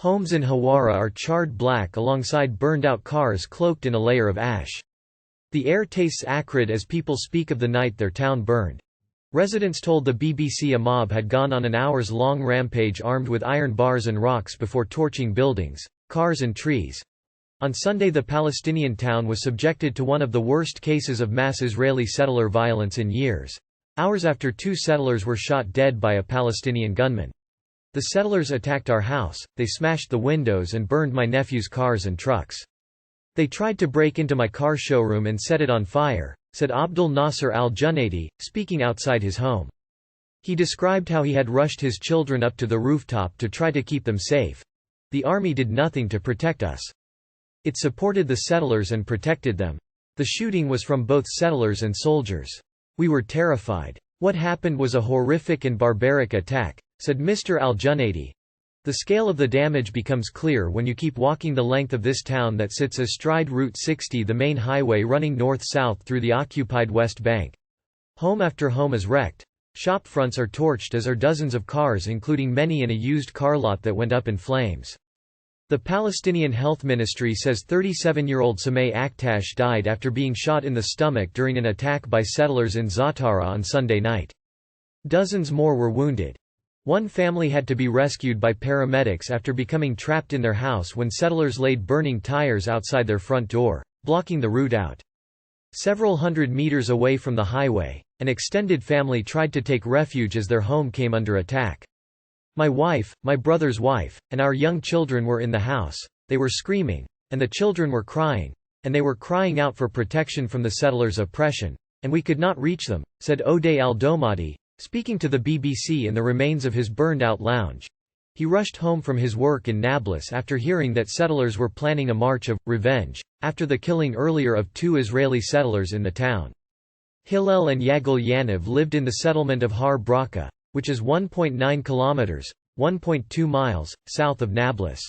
Homes in Hawara are charred black alongside burned-out cars cloaked in a layer of ash. The air tastes acrid as people speak of the night their town burned. Residents told the BBC a mob had gone on an hours-long rampage armed with iron bars and rocks before torching buildings, cars and trees. On Sunday, the Palestinian town was subjected to one of the worst cases of mass Israeli settler violence in years. Hours after 2 settlers were shot dead by a Palestinian gunman. The settlers attacked our house, they smashed the windows and burned my nephew's cars and trucks. They tried to break into my car showroom and set it on fire, said Abdul Nasser al-Junaidi, speaking outside his home. He described how he had rushed his children up to the rooftop to try to keep them safe. The army did nothing to protect us. It supported the settlers and protected them. The shooting was from both settlers and soldiers. We were terrified. What happened was a horrific and barbaric attack, said Mr. al-Junaidi. The scale of the damage becomes clear when you keep walking the length of this town that sits astride Route 60, the main highway running north-south through the occupied West Bank. Home after home is wrecked. Shop fronts are torched, as are dozens of cars, including many in a used car lot that went up in flames. The Palestinian Health Ministry says 37-year-old Sameh Akhtash died after being shot in the stomach during an attack by settlers in Zatara on Sunday night. Dozens more were wounded. One family had to be rescued by paramedics after becoming trapped in their house when settlers laid burning tires outside their front door, blocking the route out. Several hundred meters away from the highway, an extended family tried to take refuge as their home came under attack. My wife, my brother's wife, and our young children were in the house. They were screaming, and the children were crying, and they were crying out for protection from the settlers' oppression, and we could not reach them, said Odeh al-Domadi, speaking to the BBC in the remains of his burned-out lounge. He rushed home from his work in Nablus after hearing that settlers were planning a march of revenge, after the killing earlier of 2 Israeli settlers in the town. Hillel and Yagal Yaniv lived in the settlement of Har Bracha, which is 1.9 kilometers (1.2 miles) south of Nablus.